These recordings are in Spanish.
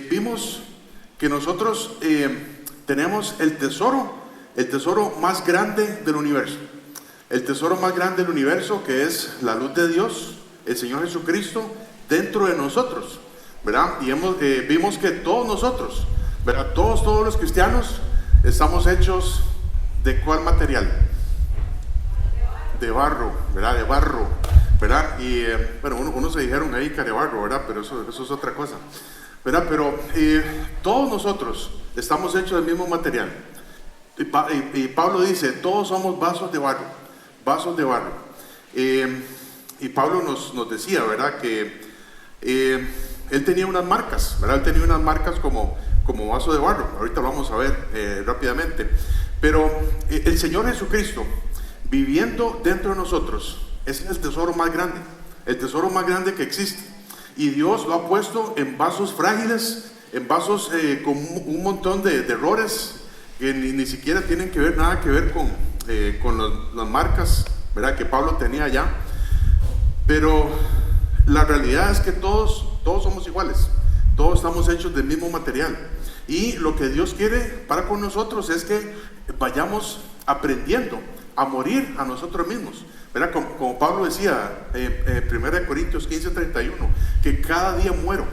vimos que nosotros tenemos el tesoro más grande del universo. El tesoro más grande del universo, que es la luz de Dios, el Señor Jesucristo, dentro de nosotros, ¿verdad? Y vimos que todos nosotros, ¿verdad? Todos los cristianos estamos hechos ¿de cuál material? De barro, ¿verdad? De barro, ¿verdad? Y bueno, unos se dijeron ahí que de barro, ¿verdad? Pero eso es otra cosa, ¿verdad? Pero todos nosotros estamos hechos del mismo material. Y Pablo dice, todos somos vasos de barro, vasos de barro. Y Pablo nos decía, ¿verdad? Que él tenía unas marcas, ¿verdad? Él tenía unas marcas como vaso de barro. Ahorita lo vamos a ver rápidamente. Pero el Señor Jesucristo, viviendo dentro de nosotros, es el tesoro más grande que existe. Y Dios lo ha puesto en vasos frágiles, en vasos con un montón de errores que ni siquiera tienen nada que ver con las marcas, ¿verdad? Que Pablo tenía allá. Pero la realidad es que todos somos iguales, todos estamos hechos del mismo material. Y lo que Dios quiere para con nosotros es que vayamos aprendiendo a morir a nosotros mismos, ¿verdad? Como Pablo decía en 1 Corintios 15:31, que cada día muero,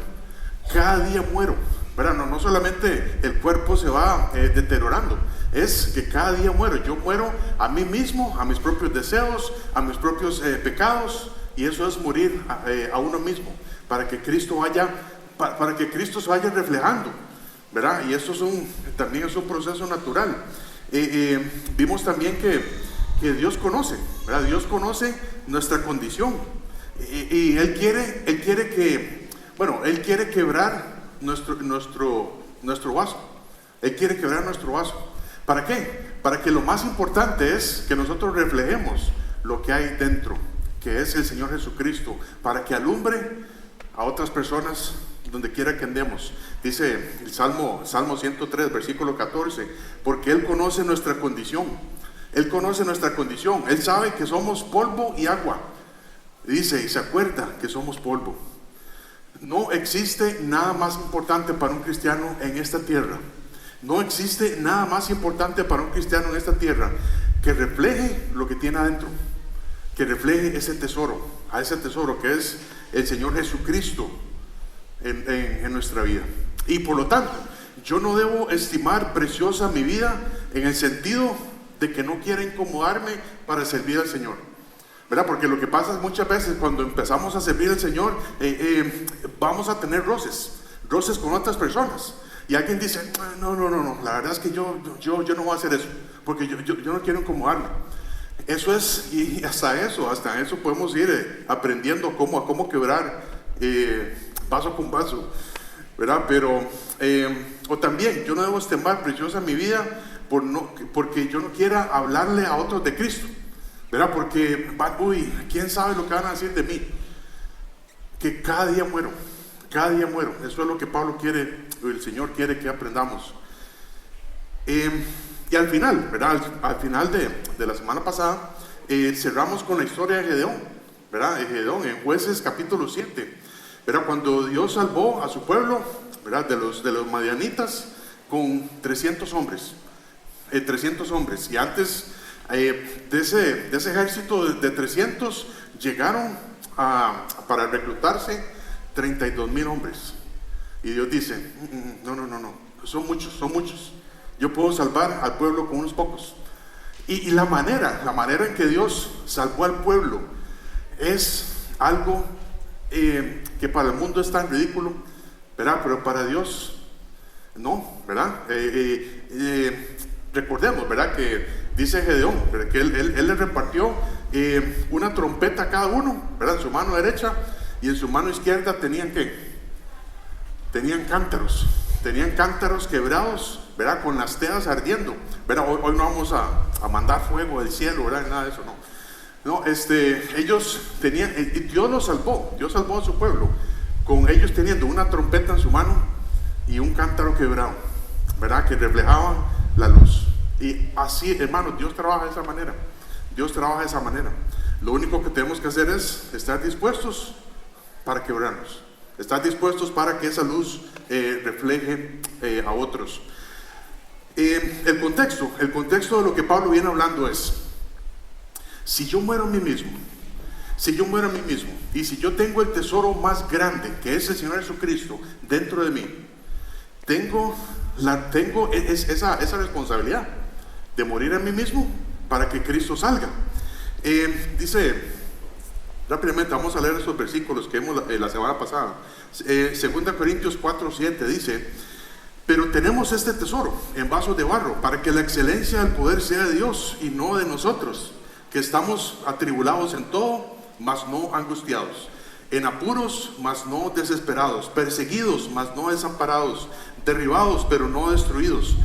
¿verdad? No solamente el cuerpo se va deteriorando, es que cada día muero. Yo muero a mí mismo, a mis propios deseos, a mis propios pecados, y eso es morir a uno mismo, para que Cristo se vaya reflejando, ¿verdad? Y eso también es un proceso natural. Vimos también que Dios conoce, ¿verdad? Dios conoce nuestra condición, y Él quiere quebrar nuestro vaso. Él quiere quebrar nuestro vaso. ¿Para qué? Para que lo más importante es que nosotros reflejemos lo que hay dentro, que es el Señor Jesucristo, para que alumbre a otras personas donde quiera que andemos. Dice el Salmo 103, versículo 14, porque Él conoce nuestra condición. Él conoce nuestra condición. Él sabe que somos polvo y agua. Dice, y se acuerda que somos polvo. No existe nada más importante para un cristiano en esta tierra. No existe nada más importante para un cristiano en esta tierra que refleje lo que tiene adentro, que refleje ese tesoro, a ese tesoro que es el Señor Jesucristo en nuestra vida. Y por lo tanto, yo no debo estimar preciosa mi vida en el sentido de que no quiera incomodarme para servir al Señor, ¿verdad? Porque lo que pasa es muchas veces cuando empezamos a servir al Señor, vamos a tener roces con otras personas. Y alguien dice, no, la verdad es que yo no voy a hacer eso, porque yo no quiero incomodarme. Eso es, y hasta eso podemos ir aprendiendo a cómo quebrar vaso con vaso, ¿verdad? Pero, o también, yo no debo estimar preciosa mi vida porque yo no quiera hablarle a otros de Cristo, ¿verdad? Porque, ¿quién sabe lo que van a decir de mí? Que cada día muero. Eso es lo que Pablo quiere, el Señor quiere que aprendamos. Y al final, ¿verdad? Al final de la semana pasada, cerramos con la historia de Gedeón, ¿verdad? Gedeón en Jueces capítulo 7, ¿verdad? Cuando Dios salvó a su pueblo, ¿verdad? De los madianitas con 300 hombres. 300 hombres. Y antes de ese ejército de 300 llegaron para reclutarse 32,000 hombres. Y Dios dice, no, son muchos. Yo puedo salvar al pueblo con unos pocos. Y la manera en que Dios salvó al pueblo es algo que para el mundo es tan ridículo, ¿verdad? Pero para Dios no, ¿verdad? Recordemos, ¿verdad? Que dice Gedeón, ¿verdad? Que él le repartió una trompeta a cada uno, ¿verdad? En su mano derecha, y en su mano izquierda tenían cántaros quebrados, ¿verdad? Con las teas ardiendo, ¿verdad? Hoy no vamos a mandar fuego del cielo, ¿verdad? Nada de eso, no, ellos tenían, y Dios salvó a su pueblo con ellos teniendo una trompeta en su mano y un cántaro quebrado, ¿verdad? Que reflejaban la luz. Y así, hermanos, Dios trabaja de esa manera. Lo único que tenemos que hacer es estar dispuestos para quebrarnos, estar dispuestos para que esa luz refleje a otros. El contexto de lo que Pablo viene hablando es: si yo muero a mí mismo, y si yo tengo el tesoro más grande, que es el Señor Jesucristo, dentro de mí, tengo esa responsabilidad de morir a mí mismo para que Cristo salga. Dice, rápidamente vamos a leer esos versículos que vimos la semana pasada. 2 Corintios 4:7 dice: pero tenemos este tesoro en vasos de barro, para que la excelencia del poder sea de Dios y no de nosotros, que estamos atribulados en todo, mas no angustiados, en apuros, mas no desesperados, perseguidos, mas no desamparados, derribados, pero no destruidos,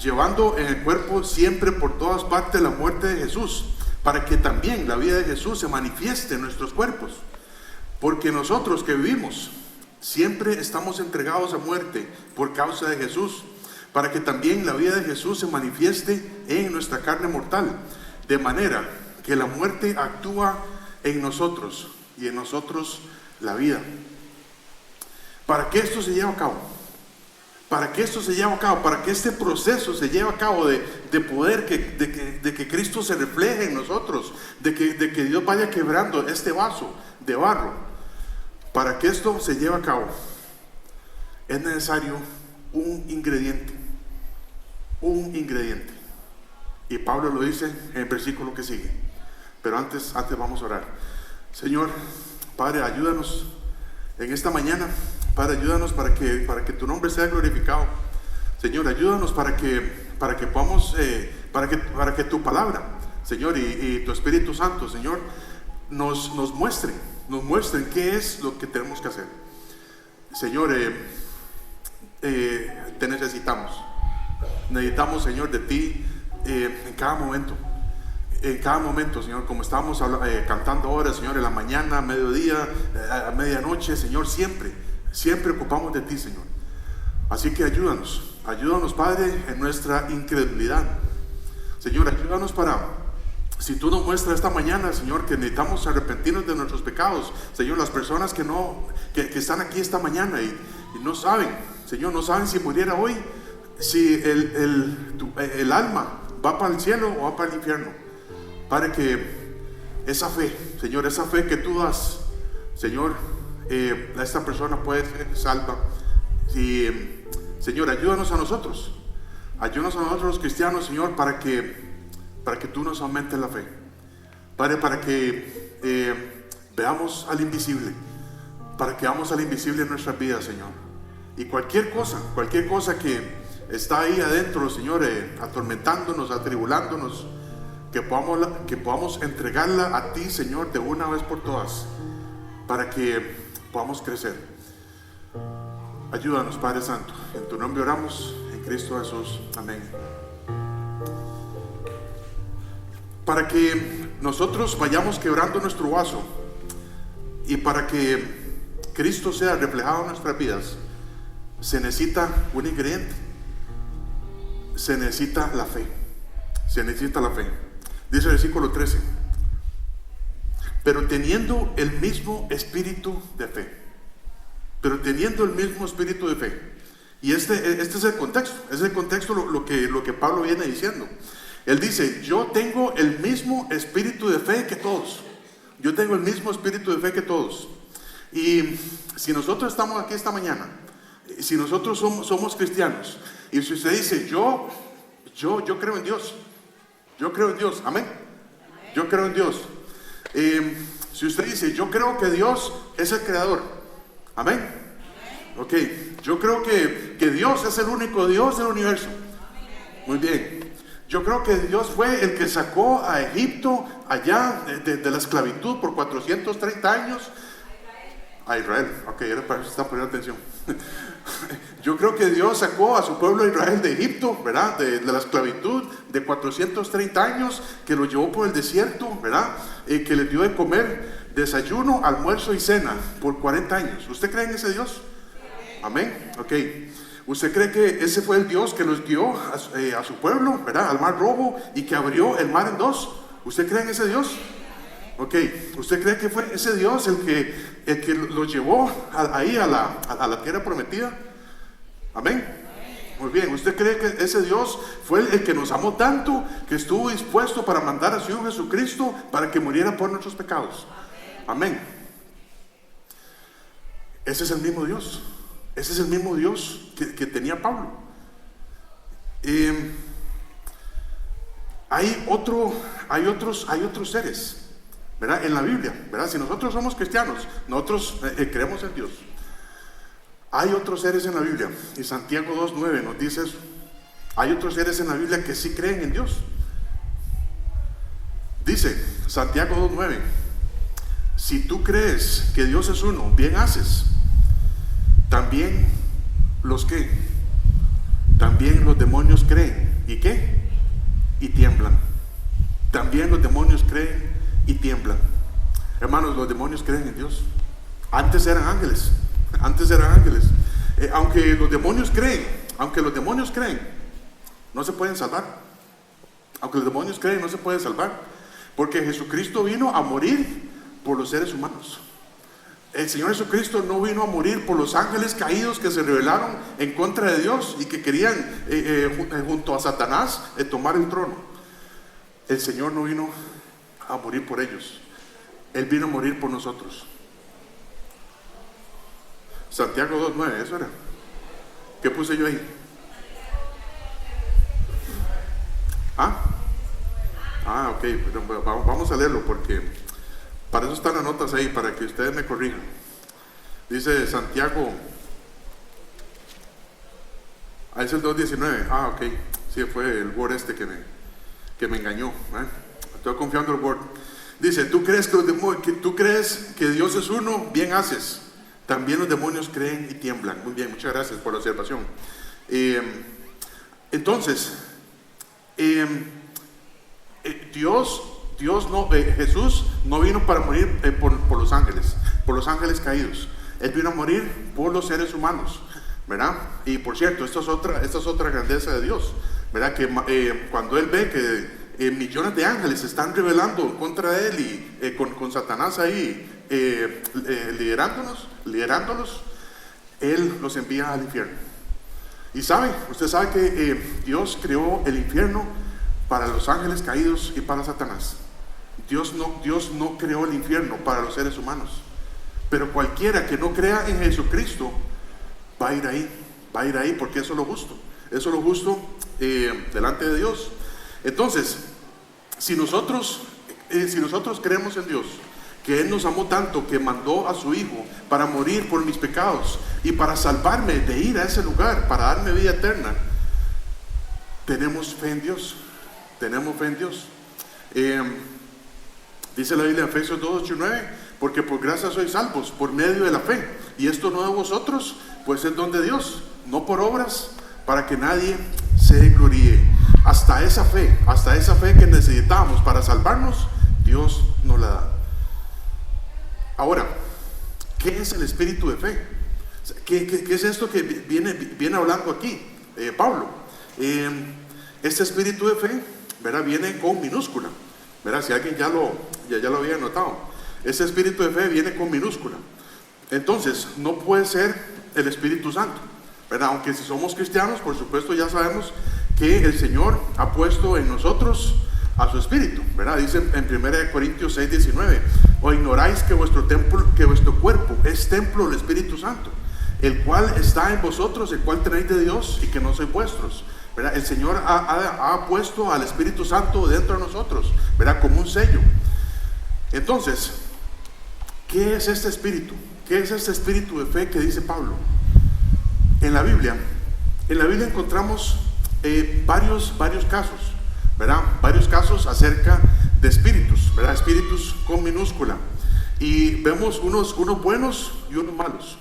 llevando en el cuerpo siempre por todas partes la muerte de Jesús, para que también la vida de Jesús se manifieste en nuestros cuerpos. Porque nosotros que vivimos siempre estamos entregados a muerte por causa de Jesús, para que también la vida de Jesús se manifieste en nuestra carne mortal, de manera que la muerte actúa en nosotros y en nosotros la vida. Para que esto se lleve a cabo, para que este proceso se lleve a cabo de poder de que Cristo se refleje en nosotros, de que Dios vaya quebrando este vaso de barro, para que esto se lleve a cabo, es necesario un ingrediente. Y Pablo lo dice en el versículo que sigue. Pero antes vamos a orar. Señor, Padre, ayúdanos en esta mañana. Padre, ayúdanos para que tu nombre sea glorificado. Señor, ayúdanos para que podamos, para que tu palabra, Señor, y tu Espíritu Santo, Señor, nos muestren qué es lo que tenemos que hacer. Señor, te necesitamos, Señor, de ti en cada momento. Señor, como estamos cantando ahora, Señor, en la mañana, a mediodía, a medianoche, Señor, siempre ocupamos de ti, Señor. Así que ayúdanos, Padre, en nuestra incredulidad. Señor, ayúdanos si tú nos muestras esta mañana, Señor, que necesitamos arrepentirnos de nuestros pecados. Señor, las personas que están aquí esta mañana y no saben, Señor, no saben si muriera hoy, si el alma va para el cielo o va para el infierno. Padre, que esa fe, Señor, esa fe que tú das, Señor, esta persona puede ser salva. Y, Señor, ayúdanos a nosotros los cristianos, Señor, para que tú nos aumentes la fe. Padre, para que veamos al invisible, en nuestras vidas, Señor. Y cualquier cosa que está ahí adentro, Señor, atormentándonos, atribulándonos, que podamos entregarla a ti, Señor, de una vez por todas, para que podamos crecer. Ayúdanos, Padre Santo. En tu nombre oramos, en Cristo Jesús. Amén. Para que nosotros vayamos quebrando nuestro vaso y para que Cristo sea reflejado en nuestras vidas, se necesita un ingrediente. Se necesita la fe. Dice el versículo 13: pero teniendo el mismo espíritu de fe. Y este es el contexto, lo que Pablo viene diciendo. Él dice: yo tengo el mismo espíritu de fe que todos. Y si nosotros estamos aquí esta mañana, si nosotros somos cristianos, y si usted dice: yo creo en Dios, amén. Yo creo en Dios. Si usted dice: yo creo que Dios es el creador, amén. Ok, yo creo que Dios es el único Dios del universo. Muy bien. Yo creo que Dios fue el que sacó a Egipto allá de la esclavitud por 430 años. A Israel, ok, era para eso está poniendo atención. Yo creo que Dios sacó a su pueblo de Israel de Egipto, ¿verdad? De la esclavitud de 430 años, que lo llevó por el desierto, ¿verdad? Que les dio de comer desayuno, almuerzo y cena por 40 años. ¿Usted cree en ese Dios? Amén. Ok. ¿Usted cree que ese fue el Dios que los guió a su pueblo, ¿verdad? Al mar Rojo, y que abrió el mar en dos? ¿Usted cree en ese Dios? Ok. ¿Usted cree que fue ese Dios el que los llevó ahí a la tierra prometida? Amén. Muy bien, ¿usted cree que ese Dios fue el que nos amó tanto, que estuvo dispuesto para mandar a su Hijo Jesucristo para que muriera por nuestros pecados? Amén. Ese es el mismo Dios. Ese es el mismo Dios que tenía Pablo. Hay otros seres, ¿verdad? En la Biblia, ¿verdad? Si nosotros somos cristianos, nosotros creemos en Dios. Hay otros seres en la Biblia, y Santiago 2:9 nos dice eso. Hay otros seres en la Biblia que sí creen en Dios. Dice Santiago 2:9: si tú crees que Dios es uno, bien haces. También los demonios creen. ¿Y qué? Y tiemblan. También los demonios creen y tiemblan. Hermanos, los demonios creen en Dios. Antes eran ángeles. Aunque los demonios creen, no se pueden salvar. Aunque los demonios creen, no se pueden salvar. Porque Jesucristo vino a morir por los seres humanos. El Señor Jesucristo no vino a morir por los ángeles caídos que se rebelaron en contra de Dios y que querían junto a Satanás tomar el trono. El Señor no vino a morir por ellos. Él vino a morir por nosotros. Santiago 2:9, eso era. ¿Qué puse yo ahí? Ok, pero vamos a leerlo porque para eso están las notas ahí, para que ustedes me corrijan. Dice Santiago, es el 2:19. Ok, sí, fue el Word que me engañó. Estoy confiando en el Word. Dice: tú crees que Dios es uno, bien haces. También los demonios creen y tiemblan. Muy bien, muchas gracias por la observación. Entonces, Jesús no vino para morir por los ángeles caídos. Él vino a morir por los seres humanos, ¿verdad? Y por cierto, esta es otra grandeza de Dios, ¿verdad? Que cuando Él ve que millones de ángeles se están rebelando en contra de Él y con Satanás ahí liderándolos, Él los envía al infierno. Y usted sabe que Dios creó el infierno para los ángeles caídos y para Satanás. Dios no creó el infierno para los seres humanos. Pero cualquiera que no crea en Jesucristo va a ir ahí porque eso es lo justo delante de Dios. Entonces, si nosotros creemos en Dios, que Él nos amó tanto que mandó a su Hijo para morir por mis pecados y para salvarme de ir a ese lugar, para darme vida eterna, tenemos fe en Dios. Dice la Biblia en Efesios 2:8-9: porque por gracia sois salvos por medio de la fe, y esto no de vosotros, pues es don de Dios, no por obras, para que nadie se gloríe. Hasta esa fe que necesitamos para salvarnos, Dios nos la da. Ahora, ¿qué es el espíritu de fe? ¿Qué es esto que viene hablando aquí Pablo? Este espíritu de fe, ¿verdad?, viene con minúscula, ¿verdad? Si alguien ya lo había notado, ese espíritu de fe viene con minúscula. Entonces, no puede ser el Espíritu Santo, ¿verdad? Aunque si somos cristianos, por supuesto ya sabemos que el Señor ha puesto en nosotros a su Espíritu, ¿verdad? Dice en 1 Corintios 6:19: o ignoráis que vuestro cuerpo es templo del Espíritu Santo, el cual está en vosotros, el cual tenéis de Dios, y que no sois vuestros, ¿verdad? El Señor ha puesto al Espíritu Santo dentro de nosotros, ¿verdad?, como un sello. Entonces, ¿qué es este espíritu? ¿Qué es este espíritu de fe que dice Pablo? En la Biblia encontramos varios casos, ¿verdad? Varios casos acerca de espíritus, ¿verdad? Espíritus con minúscula. Y vemos unos buenos y unos malos.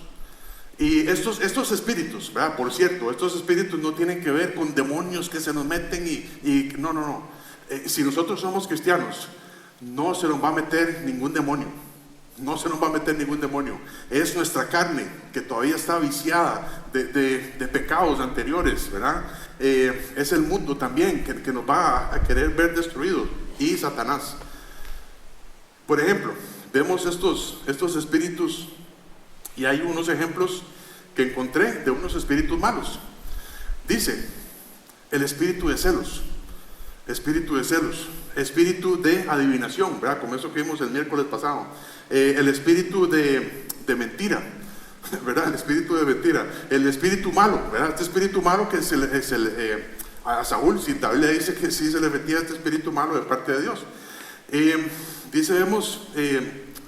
Y estos espíritus, ¿verdad? Por cierto, estos espíritus no tienen que ver con demonios que se nos meten no. Si nosotros somos cristianos, no se nos va a meter ningún demonio. Es nuestra carne que todavía está viciada de pecados anteriores, ¿verdad? Es el mundo también que nos va a querer ver destruidos, y Satanás. Por ejemplo, vemos estos espíritus, y hay unos ejemplos que encontré de unos espíritus malos. Dice, el espíritu de celos, espíritu de adivinación, ¿verdad? Como eso que vimos el miércoles pasado. El espíritu de mentira, ¿verdad? El espíritu de mentira, el espíritu malo, ¿verdad? Este espíritu malo que a Saúl, si David le dice que sí se le metía este espíritu malo de parte de Dios. Dice, vemos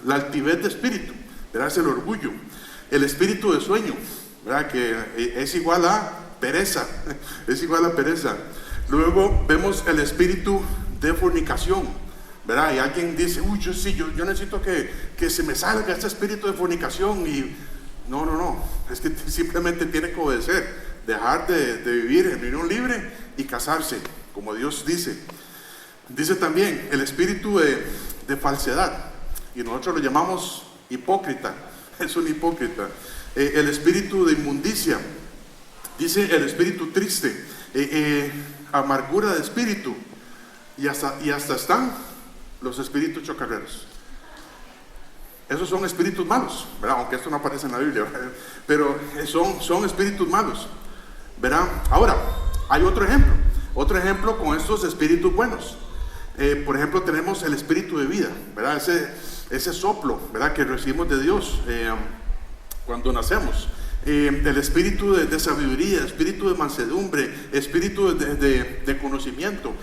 la altivez de espíritu, ¿verdad? Es el orgullo. El espíritu de sueño, ¿verdad? Que es igual a pereza, es igual a pereza. Luego vemos el espíritu de fornicación, ¿verdad? Y alguien dice, uy, yo necesito que se me salga este espíritu de fornicación. Y no, es que simplemente tiene que obedecer, dejar de vivir en unión libre y casarse, como Dios dice. Dice también el espíritu de falsedad, y nosotros lo llamamos hipócrita, es un hipócrita. El espíritu de inmundicia, dice el espíritu triste, amargura de espíritu, y hasta están los espíritus chocarreros. Esos son espíritus malos, ¿verdad? Aunque esto no aparece en la Biblia, ¿verdad? Pero son espíritus malos, ¿verdad? Ahora, hay otro ejemplo con estos espíritus buenos. Por ejemplo, tenemos el espíritu de vida, ¿verdad? Ese soplo, ¿verdad? Que recibimos de Dios cuando nacemos. El espíritu de sabiduría, espíritu de mansedumbre, espíritu de conocimiento.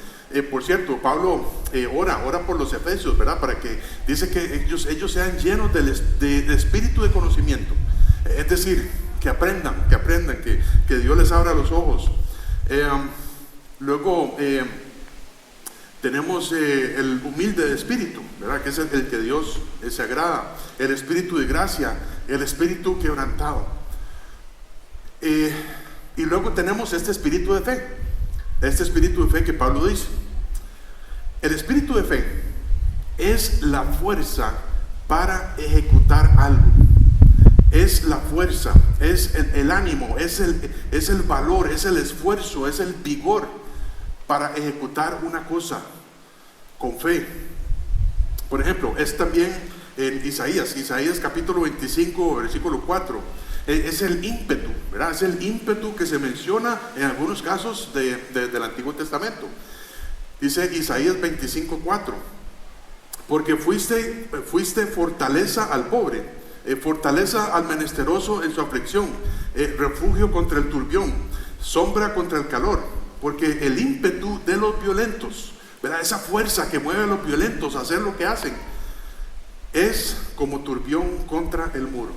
Por cierto, Pablo ora por los efesios, ¿verdad? Para que, dice que ellos sean llenos de espíritu de conocimiento. Es decir, que aprendan, que Dios les abra los ojos. Luego tenemos el humilde de espíritu, ¿verdad? Que es el que Dios se agrada. El espíritu de gracia, el espíritu quebrantado. Y luego tenemos este espíritu de fe que Pablo dice. El espíritu de fe es la fuerza para ejecutar algo. Es la fuerza, es el ánimo, es el valor, es el esfuerzo, es el vigor para ejecutar una cosa con fe. Por ejemplo, es también en Isaías capítulo 25, versículo 4. Es el ímpetu, ¿verdad? Es el ímpetu que se menciona en algunos casos del Antiguo Testamento. Dice Isaías 25:4, porque fuiste fortaleza al pobre, fortaleza al menesteroso en su aflicción, refugio contra el turbión, sombra contra el calor, porque el ímpetu de los violentos, ¿verdad? Esa fuerza que mueve a los violentos a hacer lo que hacen, es como turbión contra el muro,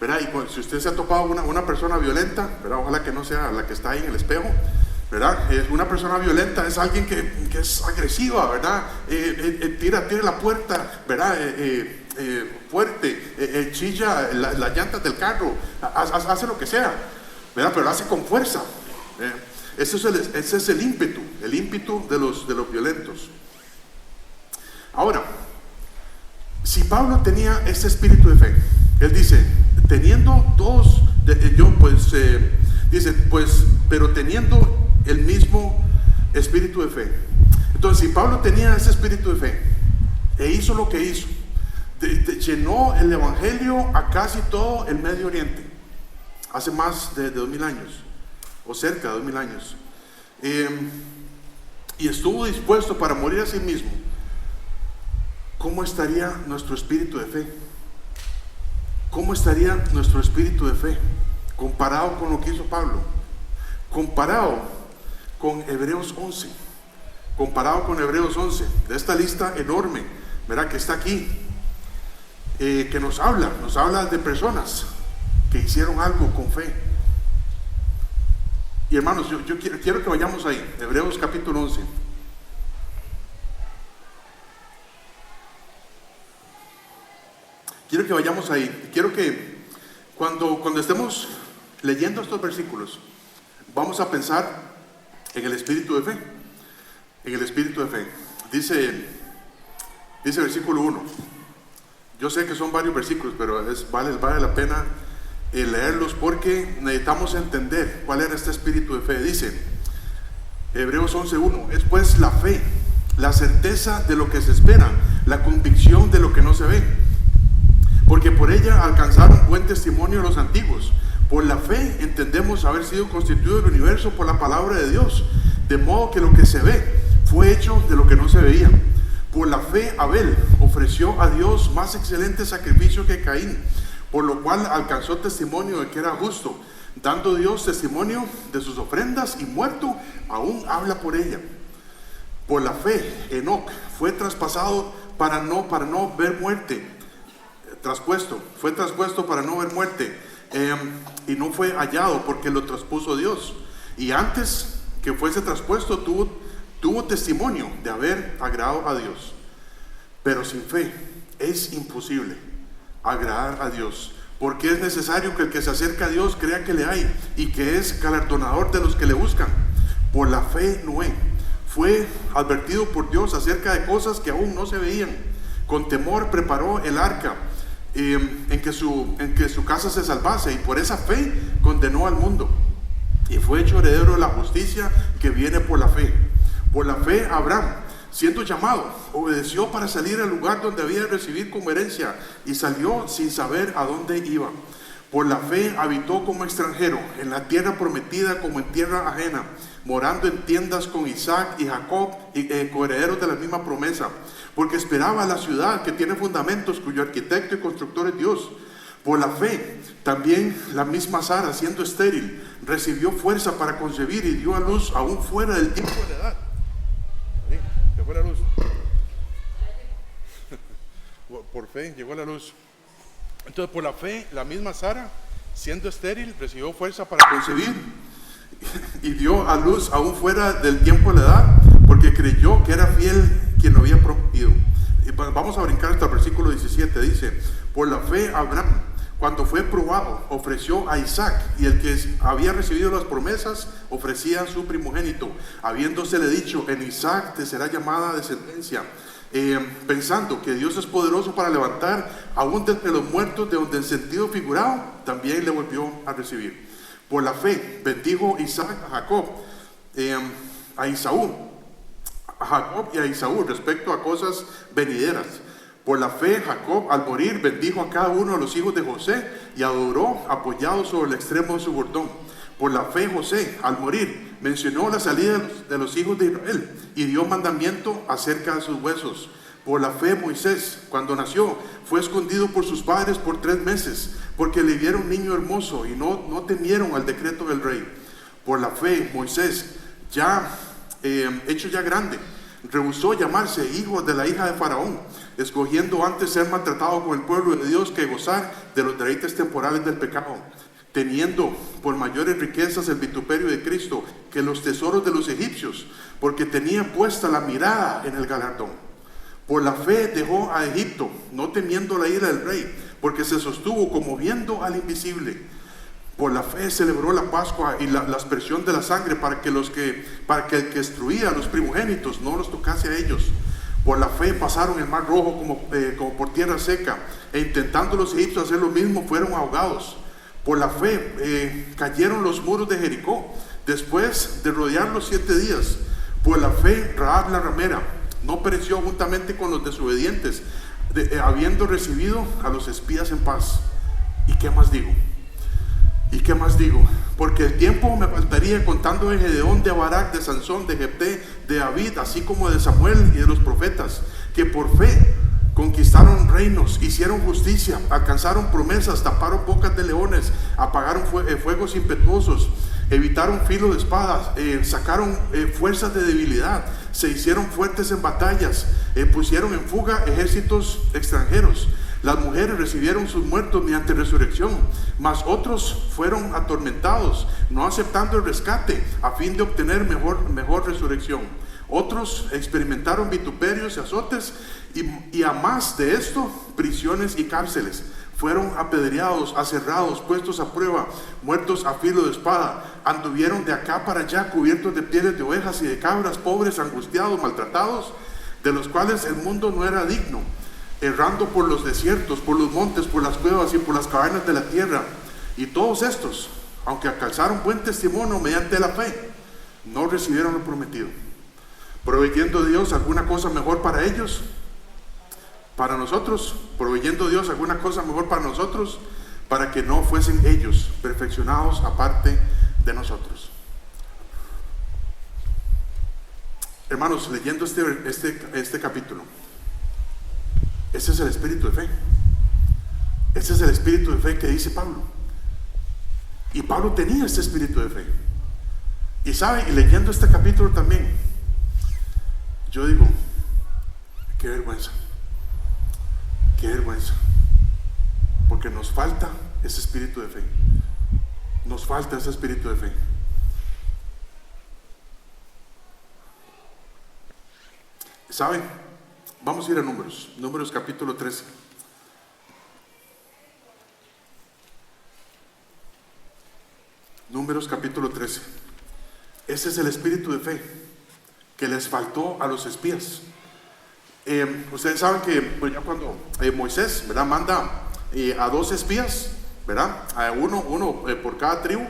¿verdad? Y si usted se ha topado una persona violenta, ¿verdad? Ojalá que no sea la que está ahí en el espejo, ¿verdad? Una persona violenta es alguien que es agresiva, ¿verdad? Tira la puerta, ¿verdad? Fuerte, chilla las llantas del carro, hace lo que sea, ¿verdad? Pero lo hace con fuerza. Ese es el ímpetu de los violentos. Ahora, si Pablo tenía ese espíritu de fe, él dice, teniendo todos, pero teniendo el mismo espíritu de fe. Entonces, si Pablo tenía ese espíritu de fe e hizo lo que hizo, llenó el evangelio a casi todo el Medio Oriente hace más de 2000 años o cerca de 2000 años, y estuvo dispuesto para morir a sí mismo, ¿cómo estaría nuestro espíritu de fe? ¿Cómo estaría nuestro espíritu de fe comparado con lo que hizo Pablo? Comparado con Hebreos 11, de esta lista enorme, ¿verdad? Que está aquí, que nos habla de personas que hicieron algo con fe. Y hermanos, yo quiero que vayamos ahí, Hebreos capítulo 11. Quiero que vayamos ahí. Quiero que cuando estemos leyendo estos versículos, vamos a pensar en el espíritu de fe. En el espíritu de fe. Dice versículo 1. Yo sé que son varios versículos, pero vale la pena leerlos porque necesitamos entender cuál era este espíritu de fe. Dice Hebreos 11:1, es pues la fe, la certeza de lo que se espera, la convicción de lo que no se ve, porque por ella alcanzaron buen testimonio los antiguos. Por la fe entendemos haber sido constituido el universo por la palabra de Dios, de modo que lo que se ve fue hecho de lo que no se veía. Por la fe Abel ofreció a Dios más excelente sacrificio que Caín, por lo cual alcanzó testimonio de que era justo, dando Dios testimonio de sus ofrendas, y muerto aún habla por ella. Por la fe Enoc fue traspasado para no ver muerte, fue traspuesto para no ver muerte, y no fue hallado porque lo traspuso Dios. Y antes que fuese traspuesto tuvo testimonio de haber agradado a Dios. Pero sin fe es imposible agradar a Dios, porque es necesario que el que se acerca a Dios crea que le hay y que es galardonador de los que le buscan. Por la fe Noé fue advertido por Dios acerca de cosas que aún no se veían. Con temor preparó el arca en que su casa se salvase, y por esa fe condenó al mundo y fue hecho heredero de la justicia que viene por la fe. Por la fe Abraham, siendo llamado, obedeció para salir al lugar donde había de recibir como herencia, y salió sin saber a dónde iba. Por la fe habitó como extranjero en la tierra prometida, como en tierra ajena, morando en tiendas con Isaac y Jacob, coherederos de la misma promesa, porque esperaba la ciudad que tiene fundamentos, cuyo arquitecto y constructor es Dios. Por la fe también la misma Sara, siendo estéril, recibió fuerza para concebir y dio a luz aún fuera del tiempo de la edad. ¿Se fue la luz? Por fe llegó la luz. Entonces, por la fe, la misma Sara, siendo estéril, recibió fuerza para concebir y dio a luz aún fuera del tiempo de la edad, porque creyó que era fiel quien lo había prometido. Y vamos a brincar hasta el versículo 17. Dice: por la fe Abraham, cuando fue probado, ofreció a Isaac, y el que había recibido las promesas ofrecía a su primogénito, habiéndosele dicho: en Isaac te será llamada descendencia. Pensando que Dios es poderoso para levantar aún de entre los muertos, de donde en sentido figurado también le volvió a recibir. Por la fe bendijo Isaac a Jacob, a Jacob y a Esaú respecto a cosas venideras. Por la fe Jacob, al morir, bendijo a cada uno de los hijos de José y adoró apoyado sobre el extremo de su bordón. Por la fe José, al morir, mencionó la salida de los hijos de Israel y dio mandamiento acerca de sus huesos. Por la fe Moisés, cuando nació, fue escondido por sus padres por 3 meses, porque le vieron niño hermoso y no temieron al decreto del rey. Por la fe Moisés, hecho ya grande, rehusó llamarse hijo de la hija de Faraón, escogiendo antes ser maltratado con el pueblo de Dios que gozar de los deleites temporales del pecado, teniendo por mayores riquezas el vituperio de Cristo que los tesoros de los egipcios, porque tenía puesta la mirada en el galardón. Por la fe dejó a Egipto, no temiendo la ira del rey, porque se sostuvo como viendo al invisible. Por la fe celebró la Pascua y la aspersión de la sangre, para que el que destruía a los primogénitos no los tocase a ellos. Por la fe pasaron el mar rojo como por tierra seca, e intentando los egipcios hacer lo mismo, fueron ahogados. Por la fe cayeron los muros de Jericó, después de rodearlos 7 días. Por la fe Rahab la ramera no pereció juntamente con los desobedientes, habiendo recibido a los espías en paz. ¿Y qué más digo? ¿Y qué más digo? Porque el tiempo me faltaría contando de Gedeón, de Barak, de Sansón, de Jefté, de David, así como de Samuel y de los profetas, que por fe conquistaron reinos, hicieron justicia, alcanzaron promesas, taparon bocas de leones, apagaron fuegos impetuosos, evitaron filo de espadas, sacaron fuerzas de debilidad, se hicieron fuertes en batallas, pusieron en fuga ejércitos extranjeros. Las mujeres recibieron sus muertos mediante resurrección, mas otros fueron atormentados, no aceptando el rescate, a fin de obtener mejor resurrección. Otros experimentaron vituperios y azotes, y a más de esto, prisiones y cárceles. Fueron apedreados, aserrados, puestos a prueba, muertos a filo de espada. Anduvieron de acá para allá, cubiertos de pieles de ovejas y de cabras, pobres, angustiados, maltratados, de los cuales el mundo no era digno, errando por los desiertos, por los montes, por las cuevas y por las cavernas de la tierra. Y todos estos, aunque alcanzaron buen testimonio mediante la fe, no recibieron lo prometido, proveyendo Dios alguna cosa mejor para ellos, para nosotros, proveyendo Dios alguna cosa mejor para nosotros, para que no fuesen ellos perfeccionados aparte de nosotros. Hermanos, leyendo este capítulo, ese es el espíritu de fe. Ese es el espíritu de fe que dice Pablo. Y Pablo tenía este espíritu de fe. Y sabe, y leyendo este capítulo también, yo digo, qué vergüenza, porque nos falta ese espíritu de fe. Nos falta ese espíritu de fe. ¿Saben? Vamos a ir a Números capítulo 13. Números capítulo 13. Ese es el espíritu de fe que les faltó a los espías. Ustedes saben que pues, ya cuando Moisés, ¿verdad?, manda a 2 espías, ¿verdad?, a uno por cada tribu.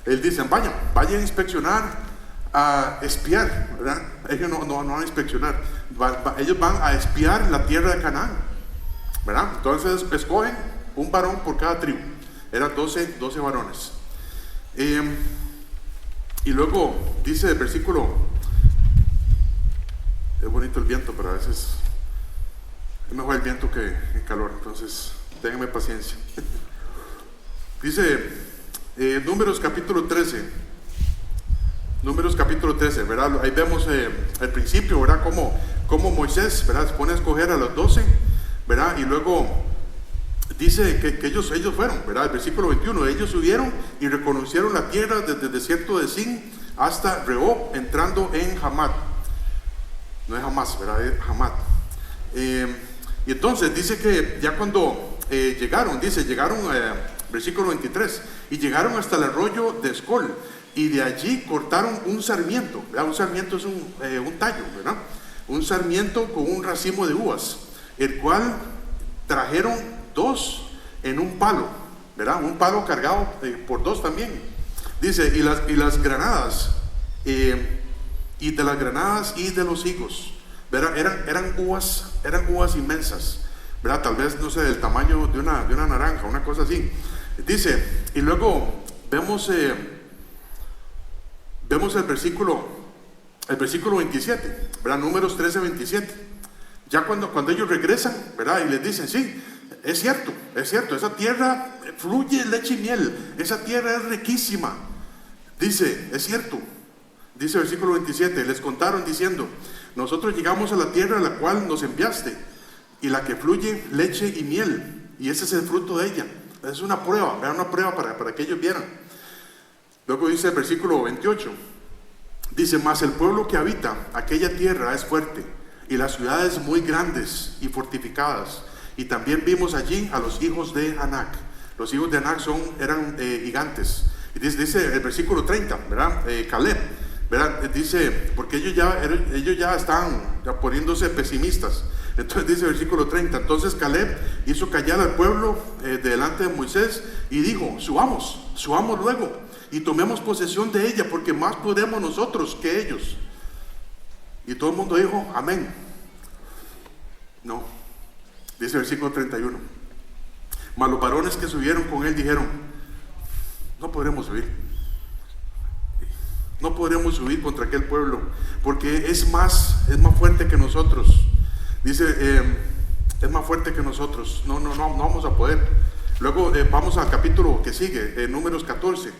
Él dice, vayan a inspeccionar, a espiar, ¿verdad? Ellos no van a inspeccionar, ellos van a espiar la tierra de Canaán, ¿verdad? Entonces escogen un varón por cada tribu. Eran 12 varones. Y luego dice el versículo, es bonito el viento, pero a veces es mejor el viento que el calor, entonces ténganme paciencia. Dice Números capítulo 13, ¿verdad? Ahí vemos al principio, ¿verdad?, cómo Moisés, ¿verdad?, se pone a escoger a los 12, ¿verdad? Y luego dice que ellos fueron, ¿verdad? El versículo 21, ellos subieron y reconocieron la tierra desde el desierto de Sin hasta Rehob, entrando en Hamat. No es Hamas, ¿verdad? Es Hamat. Y entonces dice que ya cuando llegaron, versículo 23, y llegaron hasta el arroyo de Escol, y de allí cortaron un sarmiento, ¿verdad? Un sarmiento es un tallo, ¿verdad? Un sarmiento con un racimo de uvas, el cual trajeron 2 en un palo, ¿verdad? Un palo cargado por 2 también. Dice, y las granadas, y de las granadas y de los higos, ¿verdad? Eran uvas inmensas, ¿verdad? Tal vez, no sé, del tamaño de una naranja, una cosa así. Dice, y luego vemos el versículo 27, ¿verdad? Números 13, 27. Ya cuando ellos regresan, ¿verdad?, y les dicen, sí, es cierto, esa tierra fluye leche y miel, esa tierra es riquísima. Dice, es cierto. Dice el versículo 27, les contaron diciendo, nosotros llegamos a la tierra a la cual nos enviaste, y la que fluye leche y miel, y ese es el fruto de ella. Es una prueba, era una prueba para que ellos vieran. Luego dice el versículo 28, dice, mas el pueblo que habita aquella tierra es fuerte, y las ciudades muy grandes y fortificadas. Y también vimos allí a los hijos de Anac. Los hijos de Anac eran gigantes. Y dice el versículo 30, ¿verdad? Caleb, ¿verdad? Dice, porque ellos ya estaban poniéndose pesimistas. Entonces dice el versículo 30, entonces Caleb hizo callar al pueblo delante de Moisés y dijo, subamos luego y tomemos posesión de ella, porque más podemos nosotros que ellos. Y todo el mundo dijo, amén. No, dice el versículo 31, mas los varones que subieron con él dijeron, no podremos subir contra aquel pueblo, porque es más fuerte que nosotros. Dice, es más fuerte que nosotros, no vamos a poder. Luego vamos al capítulo que sigue, Números 14,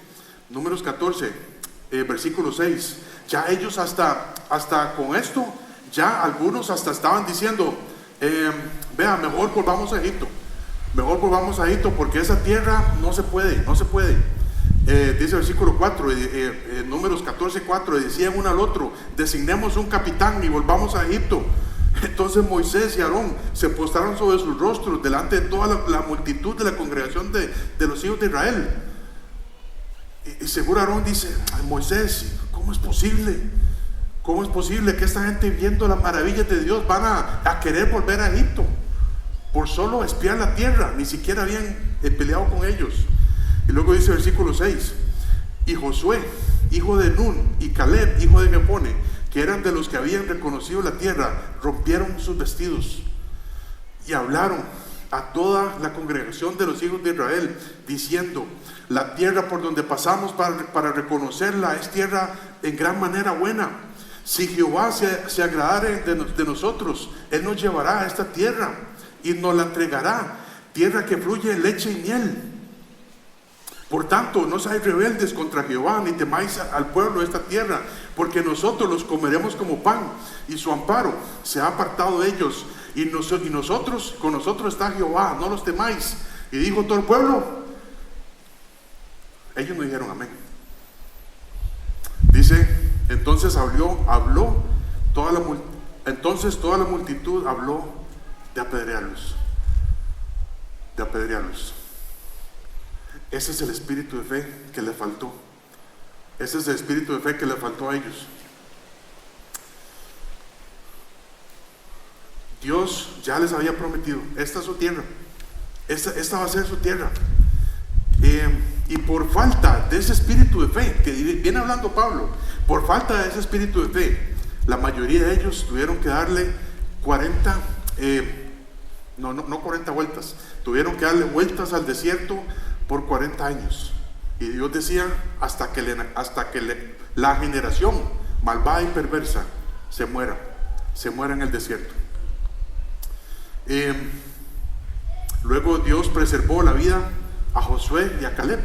versículo 6. Ya ellos hasta con esto, ya algunos hasta estaban diciendo, vea, mejor volvamos a Egipto, porque esa tierra no se puede. Dice el versículo 4, Números 14, 4, decían uno al otro, designemos un capitán y volvamos a Egipto. Entonces Moisés y Aarón se postraron sobre sus rostros delante de toda la multitud de la congregación de los hijos de Israel. Y seguro Aarón dice, ay, Moisés, ¿cómo es posible que esta gente, viendo las maravillas de Dios, van a querer volver a Egipto por solo espiar la tierra? Ni siquiera habían peleado con ellos. Y luego dice el versículo 6, y Josué, hijo de Nun, y Caleb, hijo de Jefone, que eran de los que habían reconocido la tierra, rompieron sus vestidos y hablaron a toda la congregación de los hijos de Israel, diciendo: la tierra por donde pasamos para reconocerla es tierra en gran manera buena. Si Jehová se agradare de nosotros, Él nos llevará a esta tierra y nos la entregará, tierra que fluye leche y miel. Por tanto, no seáis rebeldes contra Jehová, ni temáis al pueblo de esta tierra, porque nosotros los comeremos como pan, y su amparo se ha apartado de ellos, y nosotros, con nosotros está Jehová, no los temáis. Y dijo todo el pueblo. Ellos no dijeron amén. Dice: entonces habló toda la multitud habló de apedrearlos. Ese es el espíritu de fe que le faltó. Ese es el espíritu de fe que le faltó a ellos. Dios ya les había prometido: esta es su tierra, esta va a ser su tierra. Y por falta de ese espíritu de fe que viene hablando Pablo, por falta de ese espíritu de fe, la mayoría de ellos tuvieron que darle 40 vueltas, tuvieron que darle vueltas al desierto por 40 años. Y Dios decía: hasta que la generación malvada y perversa se muera en el desierto. Luego Dios preservó la vida a Josué y a Caleb.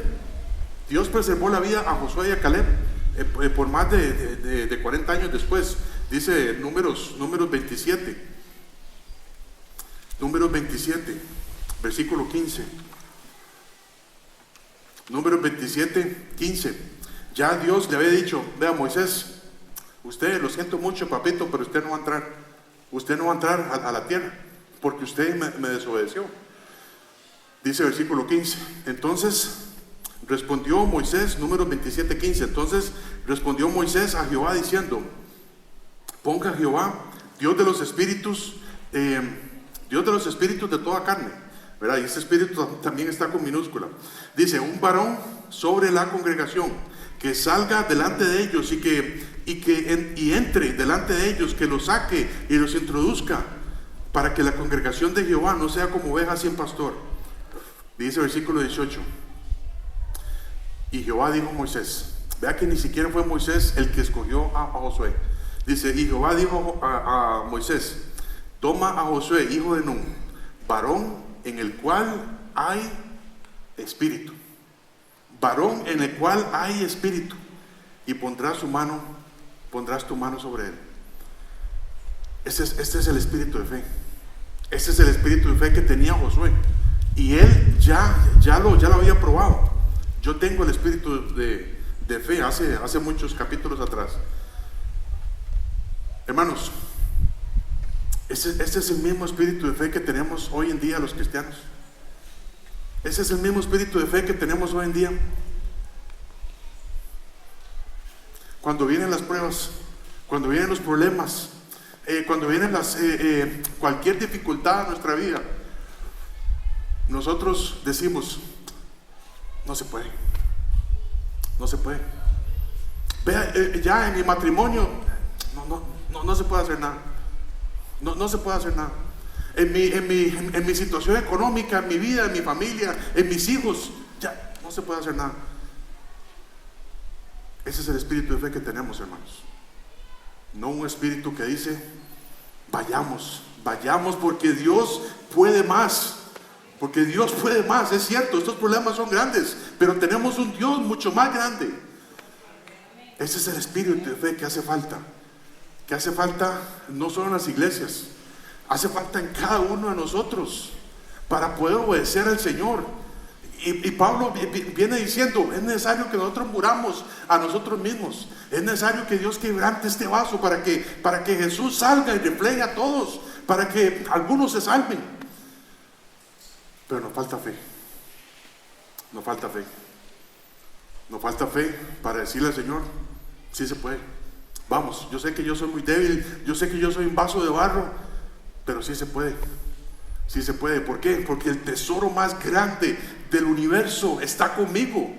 Dios preservó la vida a Josué y a Caleb por más de 40 años después. Dice Números 27, versículo 15. Números 27, 15. Ya Dios le había dicho: vea, Moisés, usted, lo siento mucho, papito, pero usted no va a entrar. Usted no va a entrar a la tierra, porque usted me desobedeció. Dice versículo 15. Entonces respondió Moisés, Números 27, 15. Entonces respondió Moisés a Jehová diciendo: ponga Jehová, Dios de los espíritus de toda carne, ¿verdad? Y ese espíritu también está con minúscula. Dice: un varón sobre la congregación, que salga delante de ellos y entre delante de ellos, que los saque y los introduzca, para que la congregación de Jehová no sea como oveja sin pastor. Dice versículo 18. Y Jehová dijo a Moisés, vea que ni siquiera fue Moisés el que escogió a Josué. Dice: y Jehová dijo a Moisés: toma a Josué, hijo de Nun, varón en el cual hay espíritu, y pondrás tu mano sobre él. Este es el espíritu de fe. Este es el espíritu de fe que tenía Josué, y él ya lo había probado. Yo tengo el espíritu de fe hace muchos capítulos atrás. Hermanos, este es el mismo espíritu de fe que tenemos hoy en día los cristianos. Ese es el mismo espíritu de fe que tenemos hoy en día. Cuando vienen las pruebas, cuando vienen los problemas, cuando vienen cualquier dificultad en nuestra vida, nosotros decimos: no se puede. Vea, ya en mi matrimonio no se puede hacer nada. No se puede hacer nada. En mi situación económica, en mi vida, en mi familia, en mis hijos, ya no se puede hacer nada. Ese es el espíritu de fe que tenemos, hermanos. No un espíritu que dice: vayamos porque Dios puede más. Porque Dios puede más. Es cierto, estos problemas son grandes, pero tenemos un Dios mucho más grande. Ese es el espíritu de fe que hace falta. Que hace falta no solo en las iglesias, hace falta en cada uno de nosotros para poder obedecer al Señor. Y Pablo viene diciendo: es necesario que nosotros muramos a nosotros mismos. Es necesario que Dios quebrante este vaso para que Jesús salga y refleje a todos, para que algunos se salven. Pero nos falta fe. Nos falta fe para decirle al Señor: sí se puede. Vamos, yo sé que yo soy muy débil, yo sé que yo soy un vaso de barro, pero sí se puede. Sí se puede. ¿Por qué? Porque el tesoro más grande del universo está conmigo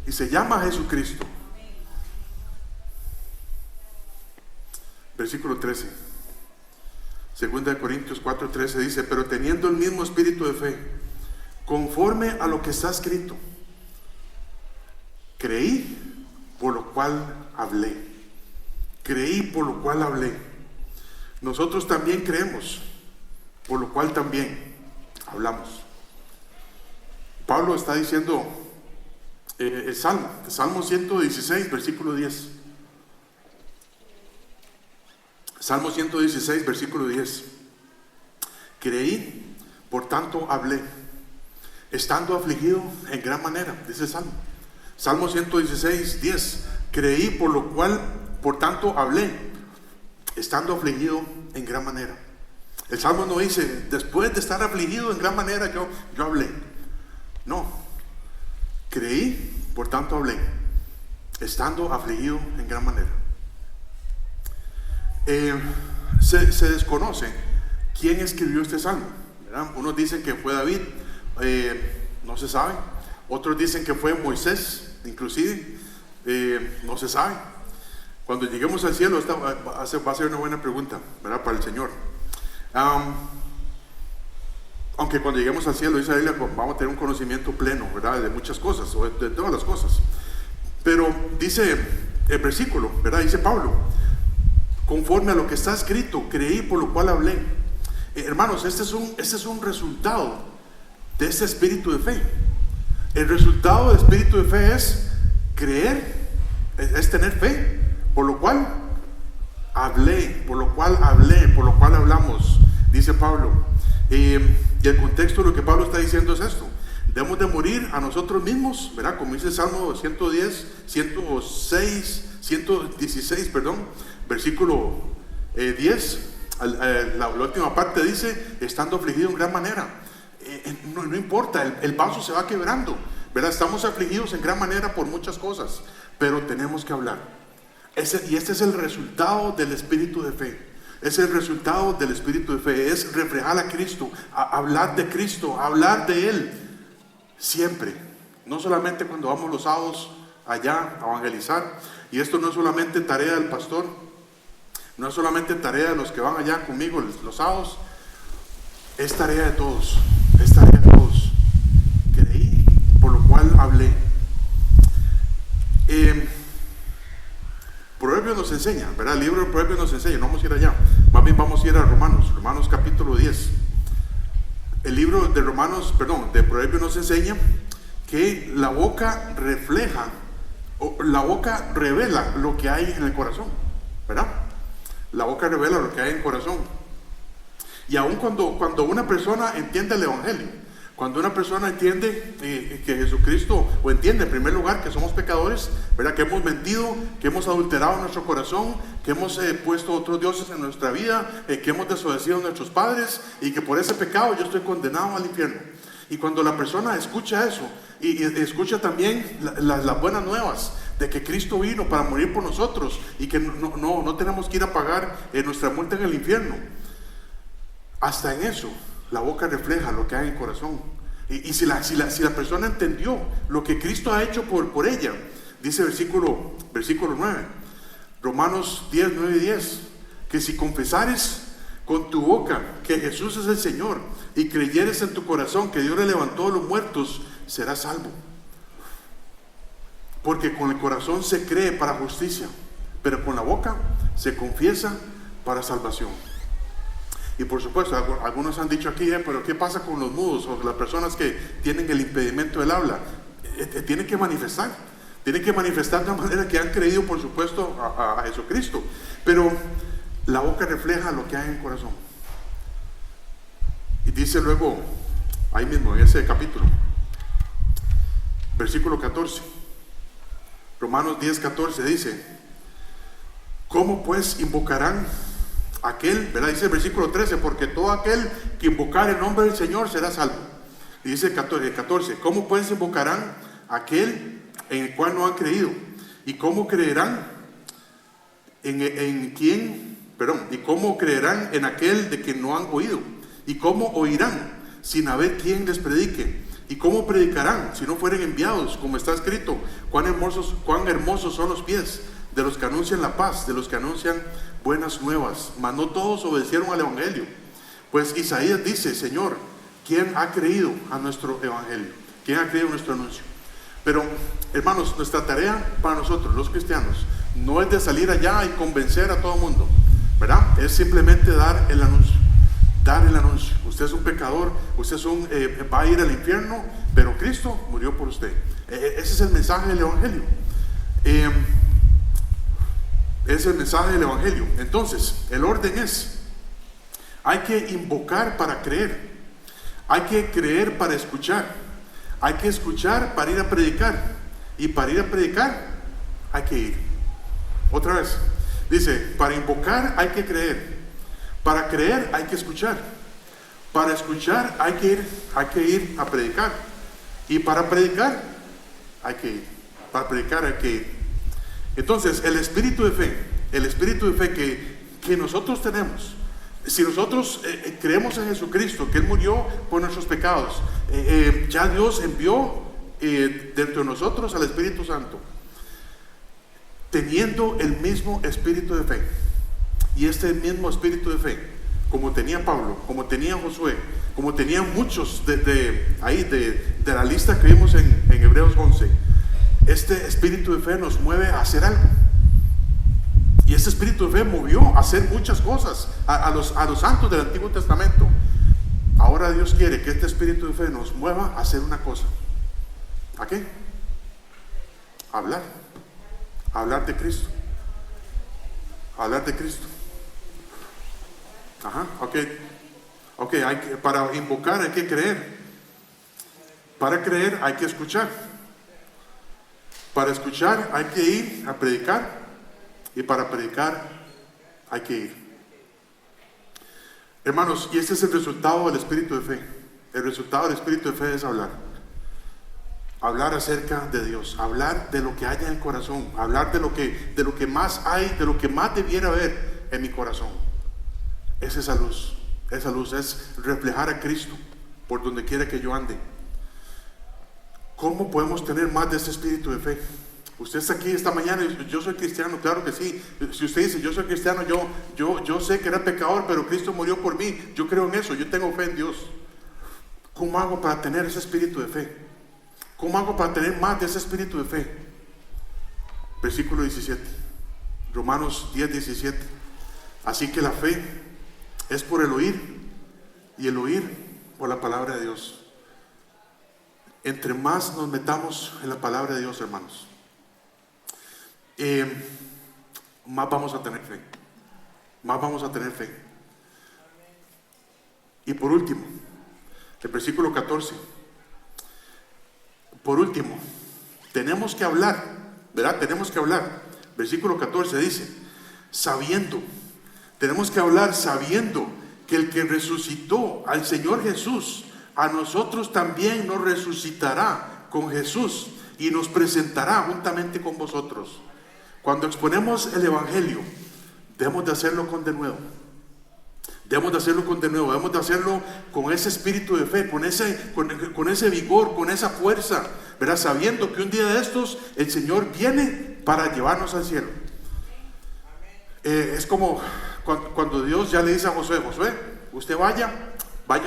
y se llama Jesucristo. Versículo 13. Segunda de Corintios 4:13 dice: pero teniendo el mismo espíritu de fe, conforme a lo que está escrito, creí, por lo cual hablé. Creí, por lo cual hablé. Nosotros también creemos, por lo cual también hablamos. Pablo está diciendo el Salmo 116, versículo 10. Salmo 116, versículo 10. Creí, por tanto hablé, estando afligido en gran manera, dice el Salmo. Salmo 116, 10. Creí, por tanto hablé, estando afligido en gran manera. El Salmo no dice, después de estar afligido en gran manera, yo hablé. No. Creí, por tanto hablé, estando afligido en gran manera. Se desconoce quién escribió este salmo, ¿verdad? Unos dicen que fue David, no se sabe. Otros dicen que fue Moisés, inclusive, no se sabe. Cuando lleguemos al cielo, va a ser una buena pregunta, ¿verdad? Para el Señor. Aunque cuando lleguemos al cielo, dice la Biblia, vamos a tener un conocimiento pleno, ¿verdad? De muchas cosas, o de todas las cosas. Pero dice el versículo, ¿verdad? Dice Pablo, conforme a lo que está escrito, creí, por lo cual hablé. Hermanos, este es un resultado de ese espíritu de fe. El resultado del espíritu de fe es creer, es tener fe, por lo cual hablé, por lo cual hablamos, dice Pablo. Y el contexto de lo que Pablo está diciendo es esto: debemos de morir a nosotros mismos, ¿verdad? Como dice el Salmo 116, versículo 10, la última parte dice, estando afligido en gran manera. No importa, el vaso se va quebrando, ¿verdad? Estamos afligidos en gran manera por muchas cosas, pero tenemos que hablar. Y este es el resultado del espíritu de fe. Es el resultado del espíritu de fe, es reflejar a Cristo, hablar de Cristo, hablar de Él, siempre. No solamente cuando vamos los sábados allá a evangelizar. Y esto no es solamente tarea del pastor, no es solamente tarea de los que van allá conmigo los sábados, es tarea de todos, es tarea de todos. Creí, por lo cual hablé. Proverbios nos enseña, ¿verdad? El libro de Proverbios nos enseña, no vamos a ir allá, más bien vamos a ir a Romanos capítulo 10. El libro de Proverbios nos enseña que la boca revela lo que hay en el corazón, ¿verdad? La boca revela lo que hay en el corazón. Y aun cuando una persona entiende el evangelio, cuando una persona entiende que Jesucristo, o entiende en primer lugar que somos pecadores, ¿verdad? Que hemos mentido, que hemos adulterado nuestro corazón, que hemos puesto otros dioses en nuestra vida, que hemos desobedecido a nuestros padres, y que por ese pecado yo estoy condenado al infierno. Y cuando la persona escucha eso, y escucha también las buenas nuevas de que Cristo vino para morir por nosotros, y que no tenemos que ir a pagar nuestra multa en el infierno, hasta en eso la boca refleja lo que hay en el corazón. Y si la persona entendió lo que Cristo ha hecho por ella, dice versículo 9, Romanos 10, 9 y 10, que si confesares con tu boca que Jesús es el Señor y creyeres en tu corazón que Dios le levantó a los muertos, serás salvo. Porque con el corazón se cree para justicia, pero con la boca se confiesa para salvación. Y por supuesto, algunos han dicho aquí, pero ¿qué pasa con los mudos o las personas que tienen el impedimento del habla? Tienen que manifestar de una manera que han creído, por supuesto, a Jesucristo. Pero la boca refleja lo que hay en el corazón. Y dice luego, ahí mismo, en ese capítulo, versículo 14, Romanos 10, 14, dice, ¿cómo pues invocarán aquel, ¿verdad? Dice el versículo 13, porque todo aquel que invocar el nombre del Señor será salvo. Y dice el 14, ¿cómo pues invocarán aquel en el cual no han creído? ¿Y cómo creerán y cómo creerán en aquel de que no han oído? ¿Y cómo oirán sin haber quien les predique? ¿Y cómo predicarán si no fueren enviados? Como está escrito, cuán hermosos son los pies de los que anuncian la paz, de los que anuncian buenas nuevas, mas no todos obedecieron al evangelio. Pues Isaías dice: Señor, ¿quién ha creído a nuestro evangelio? ¿Quién ha creído a nuestro anuncio? Pero, hermanos, nuestra tarea para nosotros, los cristianos, no es de salir allá y convencer a todo el mundo, ¿verdad? Es simplemente dar el anuncio. Dar el anuncio. Usted es un pecador, usted va a ir al infierno, pero Cristo murió por usted. Ese es el mensaje del evangelio. Es el mensaje del evangelio. Entonces, el orden es: hay que invocar para creer, hay que creer para escuchar, hay que escuchar para ir a predicar, y para ir a predicar hay que ir. Otra vez, dice: para invocar hay que creer, para creer hay que escuchar, para escuchar hay que ir a predicar, y para predicar hay que ir, para predicar hay que ir. Entonces, el espíritu de fe que nosotros tenemos, si nosotros creemos en Jesucristo, que Él murió por nuestros pecados, ya Dios envió dentro de nosotros al Espíritu Santo, teniendo el mismo espíritu de fe. Y este mismo espíritu de fe, como tenía Pablo, como tenía Josué, como tenían muchos de la lista que vimos en Hebreos 11, este espíritu de fe nos mueve a hacer algo. Y este espíritu de fe movió a hacer muchas cosas a los santos del Antiguo Testamento. Ahora Dios quiere que este espíritu de fe nos mueva a hacer una cosa. ¿A qué? Hablar de Cristo. Hablar de Cristo. Ajá, ok, para invocar hay que creer. Para creer hay que escuchar. Para escuchar hay que ir a predicar, y para predicar hay que ir. Hermanos, y este es el resultado del espíritu de fe. El resultado del espíritu de fe es hablar. Hablar acerca de Dios, hablar de lo que hay en el corazón, hablar de lo que más hay, de lo que más debiera haber en mi corazón. Es esa luz es reflejar a Cristo por donde quiera que yo ande. ¿Cómo podemos tener más de ese espíritu de fe? Usted está aquí esta mañana y dice: yo soy cristiano. Claro que sí. Si usted dice: yo soy cristiano, yo sé que era pecador, pero Cristo murió por mí, yo creo en eso, yo tengo fe en Dios. ¿Cómo hago para tener ese espíritu de fe? ¿Cómo hago para tener más de ese espíritu de fe? Versículo 17, Romanos 10:17. Así que la fe es por el oír, y el oír por la palabra de Dios. Entre más nos metamos en la palabra de Dios, hermanos, más vamos a tener fe. Más vamos a tener fe. Y por último, el versículo 14. Por último, tenemos que hablar, ¿verdad? Tenemos que hablar. Versículo 14 dice: tenemos que hablar sabiendo que el que resucitó al Señor Jesús, a nosotros también nos resucitará con Jesús y nos presentará juntamente con vosotros. Cuando exponemos el evangelio, debemos de hacerlo con denuedo. Debemos de hacerlo con ese espíritu de fe, con ese vigor, con esa fuerza, ¿verdad? Sabiendo que un día de estos el Señor viene para llevarnos al cielo. Es como cuando Dios ya le dice a Josué: usted vaya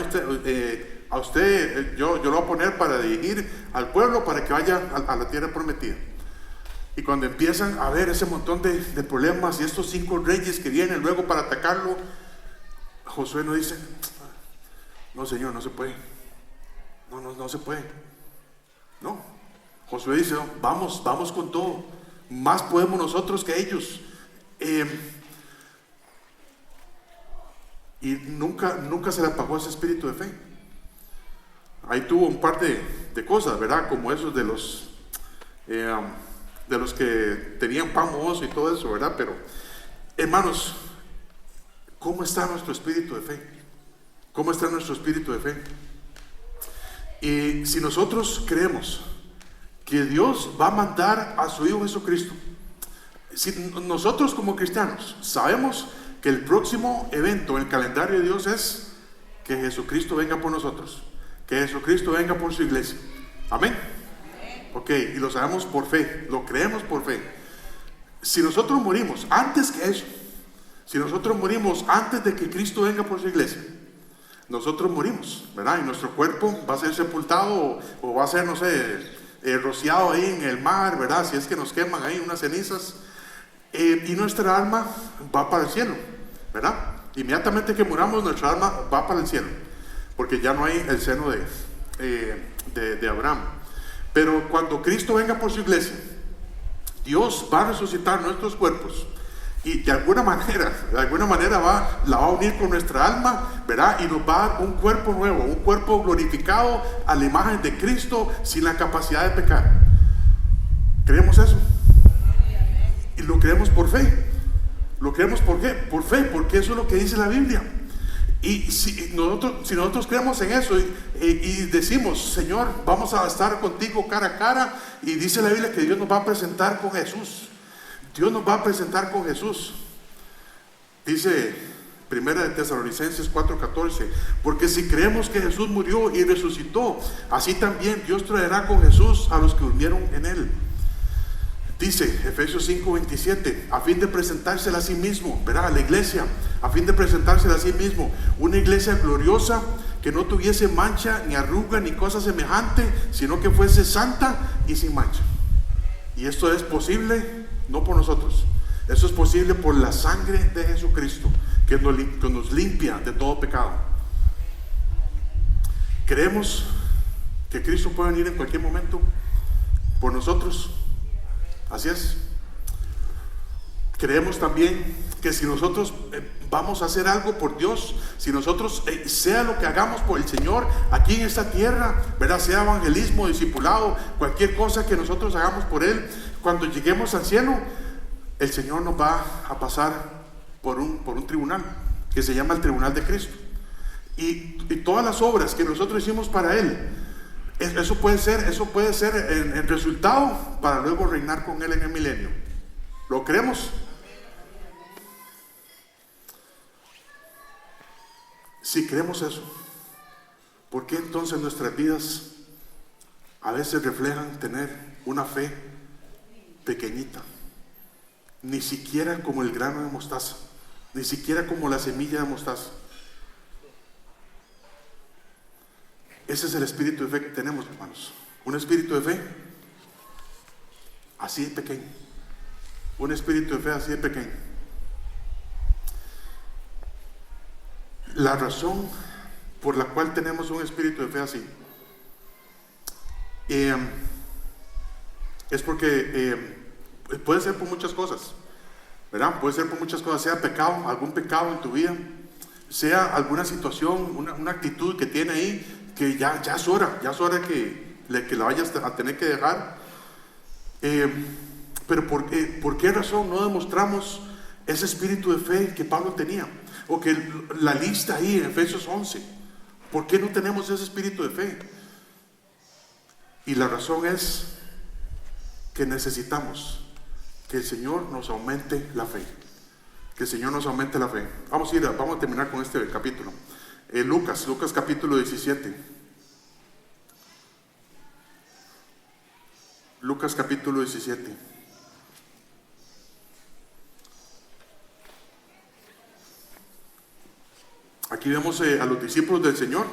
usted, a usted yo lo voy a poner para dirigir al pueblo para que vaya a la tierra prometida. Y cuando empiezan a ver ese montón de problemas y estos 5 reyes que vienen luego para atacarlo, Josué no dice: no, Señor, no se puede. No se puede. No. Josué dice: no, vamos con todo. Más podemos nosotros que ellos. Y nunca se le apagó ese espíritu de fe. Ahí tuvo un par de cosas, ¿verdad? Como esos de los que tenían pan mohoso y todo eso, ¿verdad? Pero, hermanos, ¿cómo está nuestro espíritu de fe? ¿Cómo está nuestro espíritu de fe? Y si nosotros creemos que Dios va a mandar a su Hijo Jesucristo, si nosotros como cristianos sabemos que el próximo evento en el calendario de Dios es que Jesucristo venga por nosotros, que Jesucristo venga por su iglesia. Amén. Ok, y lo sabemos por fe, lo creemos por fe. Si nosotros morimos antes que eso, si nosotros morimos antes de que Cristo venga por su iglesia, nosotros morimos, ¿verdad? Y nuestro cuerpo va a ser sepultado o va a ser, no sé, rociado ahí en el mar, ¿verdad? Si es que nos queman ahí unas cenizas, y nuestra alma va para el cielo, ¿verdad? Inmediatamente que muramos, nuestra alma va para el cielo, porque ya no hay el seno de Abraham. Pero cuando Cristo venga por su iglesia, Dios va a resucitar nuestros cuerpos y de alguna manera la va a unir con nuestra alma, ¿verdad? Y nos va a dar un cuerpo nuevo, un cuerpo glorificado a la imagen de Cristo, sin la capacidad de pecar. ¿Creemos eso? Y lo creemos por fe. ¿Lo creemos por qué? Por fe, porque eso es lo que dice la Biblia. Y si nosotros creemos en eso y decimos, Señor, vamos a estar contigo cara a cara, y dice la Biblia que Dios nos va a presentar con Jesús. Dios nos va a presentar con Jesús. Dice Primera de Tesalonicenses 4:14, porque si creemos que Jesús murió y resucitó, así también Dios traerá con Jesús a los que durmieron en él. Dice Efesios 5:27, a fin de presentársela a sí mismo, verá, a la iglesia, a fin de presentársela a sí mismo, una iglesia gloriosa, que no tuviese mancha, ni arruga, ni cosa semejante, sino que fuese santa y sin mancha. Y esto es posible no por nosotros, eso es posible por la sangre de Jesucristo, que nos limpia de todo pecado. Creemos que Cristo puede venir en cualquier momento por nosotros. Así es. Creemos también que si nosotros vamos a hacer algo por Dios, si nosotros, sea lo que hagamos por el Señor aquí en esta tierra, ¿verdad? Sea evangelismo, discipulado, cualquier cosa que nosotros hagamos por Él, cuando lleguemos al cielo, el Señor nos va a pasar por un tribunal que se llama el tribunal de Cristo. Y todas las obras que nosotros hicimos para Él, eso puede ser el resultado para luego reinar con Él en el milenio. ¿Lo creemos? Si creemos eso, ¿por qué entonces nuestras vidas a veces reflejan tener una fe pequeñita? Ni siquiera como el grano de mostaza, ni siquiera como la semilla de mostaza. Ese es el espíritu de fe que tenemos, hermanos. Un espíritu de fe así de pequeño. Un espíritu de fe así de pequeño. La razón por la cual tenemos un espíritu de fe así es porque puede ser por muchas cosas, ¿verdad? Puede ser por muchas cosas, sea pecado, algún pecado en tu vida, sea alguna situación, una actitud que tiene ahí, que ya es hora que la vayas a tener que dejar. Pero ¿por qué razón no demostramos ese espíritu de fe que Pablo tenía? O que la lista ahí en Efesios 11, ¿por qué no tenemos ese espíritu de fe? Y la razón es que necesitamos que el Señor nos aumente la fe. Que el Señor nos aumente la fe. Vamos a terminar con este capítulo. Lucas capítulo 17. Lucas capítulo 17. Aquí vemos a los discípulos del Señor.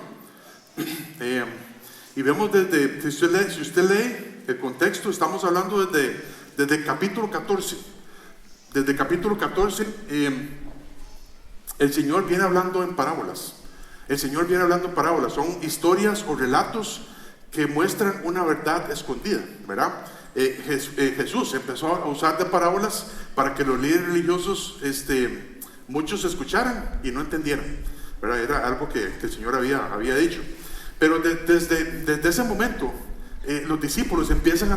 Y vemos si usted lee el contexto, estamos hablando desde el capítulo 14. Desde el capítulo 14 el Señor viene hablando en parábolas. El Señor viene hablando en parábolas. Son historias o relatos que muestran una verdad escondida, ¿verdad? Jesús empezó a usar de parábolas para que los líderes religiosos, muchos escucharan y no entendieran, ¿verdad? Era algo que el Señor había dicho. Pero desde ese momento los discípulos empiezan a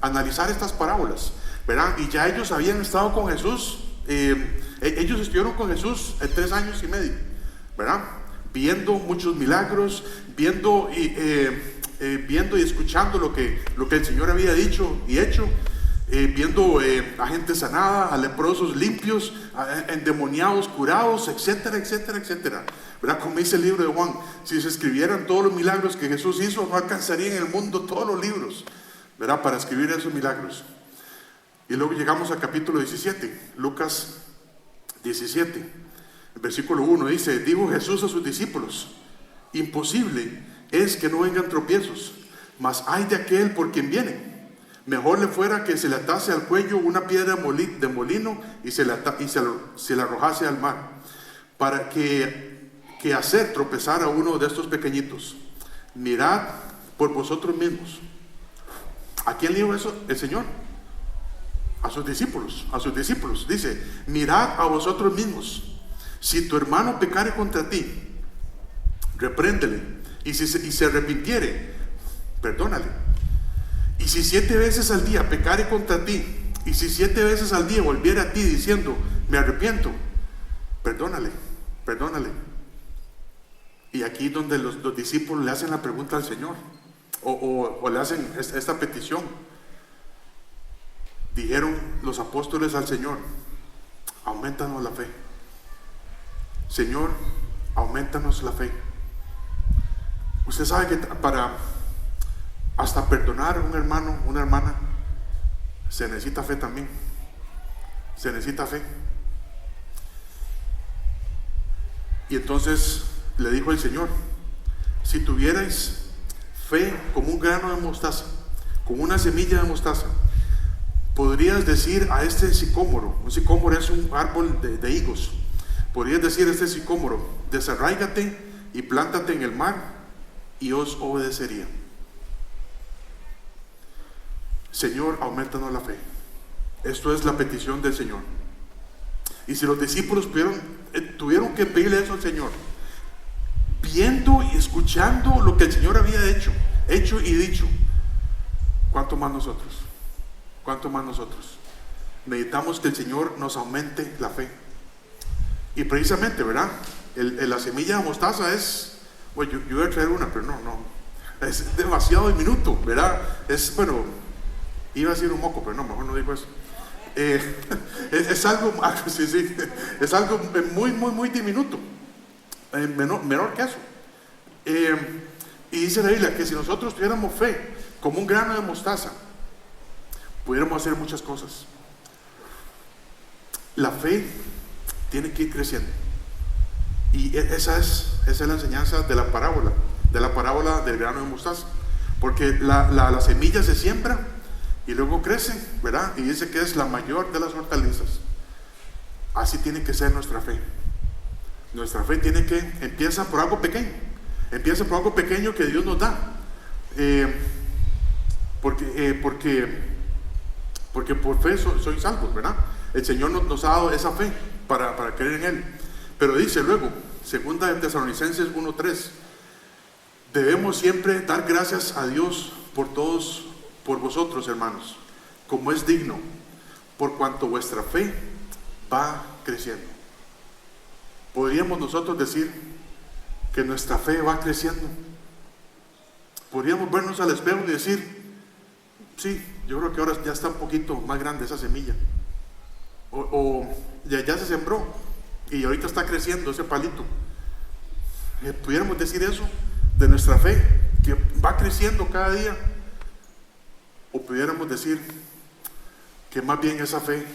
analizar estas parábolas, ¿verdad? Y ya ellos habían estado con Jesús, ellos estuvieron con Jesús 3 años y medio, ¿verdad? Viendo muchos milagros, viendo y escuchando lo que el Señor había dicho y hecho, viendo a gente sanada, a leprosos limpios, a endemoniados curados, etcétera, etcétera, etcétera. ¿Verdad? Como dice el libro de Juan, si se escribieran todos los milagros que Jesús hizo, no alcanzaría en el mundo todos los libros, ¿verdad? Para escribir esos milagros. Y luego llegamos al capítulo 17, Lucas 17, el versículo 1 dice: dijo Jesús a sus discípulos: imposible es que no vengan tropiezos, mas hay de aquel por quien vienen. Mejor le fuera que se le atase al cuello una piedra de molino y se la arrojase al mar, para que hacer tropezar a uno de estos pequeñitos. Mirad por vosotros mismos. ¿A quién le dijo eso el Señor? A sus discípulos. Dice: mirad a vosotros mismos. Si tu hermano pecare contra ti, repréndele, y si se arrepintiere, perdónale. Y si 7 veces al día pecare contra ti, y si 7 veces al día volviere a ti diciendo: me arrepiento, perdónale. Y aquí donde los discípulos le hacen la pregunta al Señor, o le hacen esta petición. Dijeron los apóstoles al Señor: aumentanos la fe. Señor, aumentanos la fe. Usted sabe que para hasta perdonar a un hermano, una hermana, se necesita fe también. Se necesita fe. Y entonces le dijo el Señor: si tuvierais fe como un grano de mostaza, como una semilla de mostaza, podrías decir a este sicómoro, un sicómoro es un árbol de higos, podrías decir a este sicómoro: desarráigate y plántate en el mar, y os obedecería. Señor, aumentanos la fe. Esto es la petición del Señor. Y si los discípulos tuvieron que pedirle eso al Señor, viendo y escuchando lo que el Señor había hecho y dicho, ¿cuánto más nosotros? ¿Cuánto más nosotros? Necesitamos que el Señor nos aumente la fe. Y precisamente, ¿verdad? La semilla de mostaza es, bueno, yo voy a traer una, pero no, es demasiado diminuto, ¿verdad? Iba a decir un moco, pero no, mejor no digo eso. Es algo, sí, es algo muy diminuto, menor que eso. Y dice la Biblia que si nosotros tuviéramos fe como un grano de mostaza, pudiéramos hacer muchas cosas. La fe tiene que ir creciendo. Y esa es la enseñanza de la parábola del grano de mostaza. Porque la semilla se siembra y luego crece, ¿verdad? Y dice que es la mayor de las hortalizas. Así tiene que ser nuestra fe. Nuestra fe empieza por algo pequeño. Empieza por algo pequeño que Dios nos da. Porque por fe sois salvos, ¿verdad? El Señor nos ha dado esa fe para creer en Él. Pero dice luego, 2 de Tesalonicenses 1:3, debemos siempre dar gracias a Dios por vosotros, hermanos, como es digno, por cuanto vuestra fe va creciendo. ¿Podríamos nosotros decir que nuestra fe va creciendo? ¿Podríamos vernos al espejo y decir: sí, yo creo que ahora ya está un poquito más grande esa semilla, o ya se sembró y ahorita está creciendo ese palito? ¿Pudiéramos decir eso de nuestra fe, que va creciendo cada día? ¿O pudiéramos decir que más bien esa fe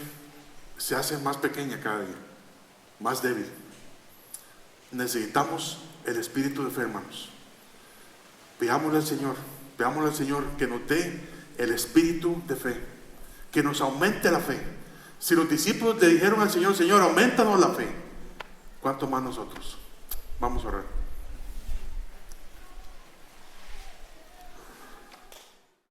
se hace más pequeña cada día, más débil? Necesitamos el espíritu de fe, hermanos. Pidámosle al Señor que nos dé el espíritu de fe, que nos aumente la fe. Si los discípulos le dijeron al Señor: Señor, aumentanos la fe, ¿cuánto más nosotros? Vamos a orar.